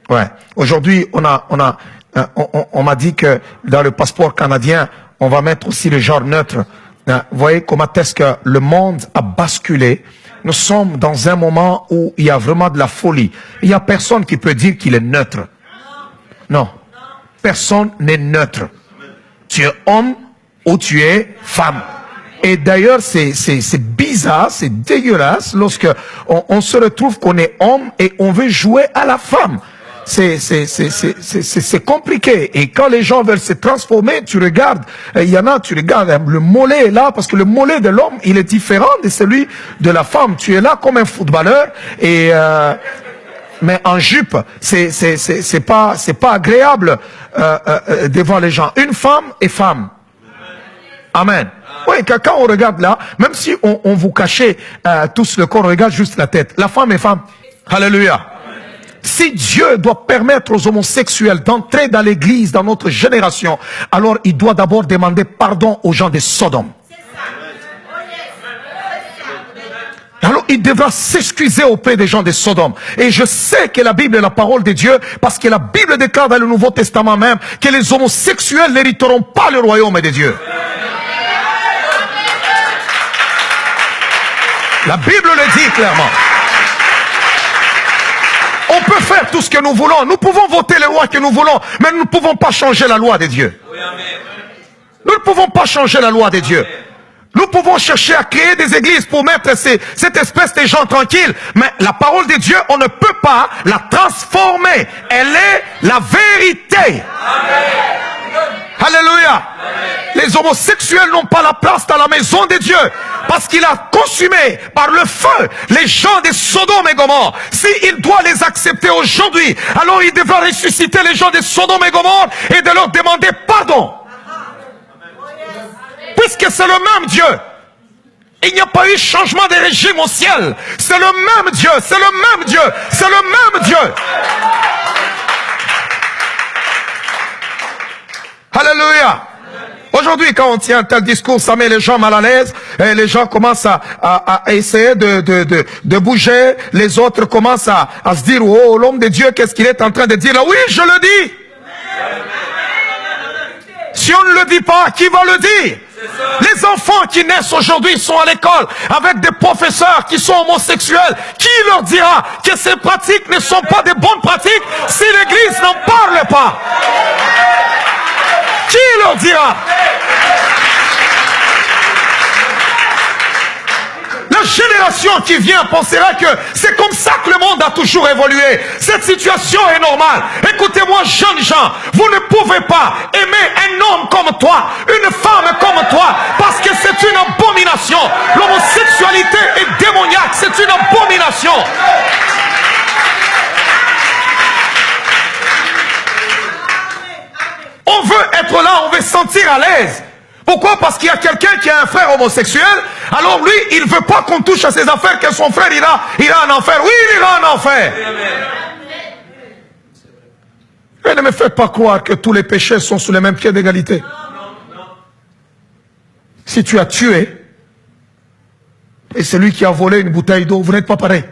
Ouais. Aujourd'hui, on m'a dit que dans le passeport canadien, on va mettre aussi le genre neutre. Vous voyez comment est-ce que le monde a basculé. Nous sommes dans un moment où il y a vraiment de la folie. Il n'y a personne qui peut dire qu'il est neutre. Non. Personne n'est neutre. Tu es homme ou tu es femme. Et d'ailleurs, c'est bizarre, c'est dégueulasse lorsque on se retrouve qu'on est homme et on veut jouer à la femme. C'est compliqué. Et quand les gens veulent se transformer, tu regardes, il y en a, tu regardes, le mollet est là, parce que le mollet de l'homme, il est différent de celui de la femme. Tu es là comme un footballeur, et mais en jupe, c'est pas agréable devant les gens. Une femme est femme. Amen. Oui, quand on regarde là, même si on vous cachez tous le corps, on regarde juste la tête. La femme est femme. Alléluia. Si Dieu doit permettre aux homosexuels d'entrer dans l'église, dans notre génération, alors il doit d'abord demander pardon aux gens de Sodome. Alors il devra s'excuser auprès des gens de Sodome. Et je sais que la Bible est la parole de Dieu, parce que la Bible déclare dans le Nouveau Testament même que les homosexuels n'hériteront pas le royaume de Dieu. La Bible le dit clairement. On peut faire tout ce que nous voulons. Nous pouvons voter les lois que nous voulons, mais nous ne pouvons pas changer la loi de Dieu. Nous ne pouvons pas changer la loi de Dieu. Nous pouvons chercher à créer des églises pour mettre cette espèce de gens tranquilles, mais la parole de Dieu, on ne peut pas la transformer. Elle est la vérité. Alléluia. Les homosexuels n'ont pas la place dans la maison de Dieu, parce qu'il a consumé par le feu les gens de Sodome et Gomorrhe. S'il doit les accepter aujourd'hui, alors il devra ressusciter les gens de Sodome et Gomorrhe et de leur demander pardon. Puisque c'est le même Dieu. Il n'y a pas eu changement de régime au ciel. C'est le même Dieu, c'est le même Dieu, c'est le même Dieu. Alléluia. Aujourd'hui, quand on tient un tel discours, ça met les gens mal à l'aise, et les gens commencent à essayer de bouger, les autres commencent à se dire, oh, l'homme de Dieu, qu'est-ce qu'il est en train de dire là? Oui, je le dis. Si on ne le dit pas, qui va le dire? Les enfants qui naissent aujourd'hui sont à l'école avec des professeurs qui sont homosexuels. Qui leur dira que ces pratiques ne sont pas des bonnes pratiques si l'église n'en parle pas? Qui leur dira? La génération qui vient pensera que c'est comme ça que le monde a toujours évolué. Cette situation est normale. Écoutez-moi, jeunes gens, vous ne pouvez pas aimer un homme comme toi, une femme comme toi, parce que c'est une abomination. L'homosexualité est démoniaque, c'est une abomination. On veut être là, on veut se sentir à l'aise. Pourquoi? Parce qu'il y a quelqu'un qui a un frère homosexuel, alors lui, il ne veut pas qu'on touche à ses affaires, que son frère ira en enfer. Oui, il ira en enfer. Et ne me faites pas croire que tous les péchés sont sous le même pied d'égalité. Si tu as tué, et celui qui a volé une bouteille d'eau, vous n'êtes pas pareil.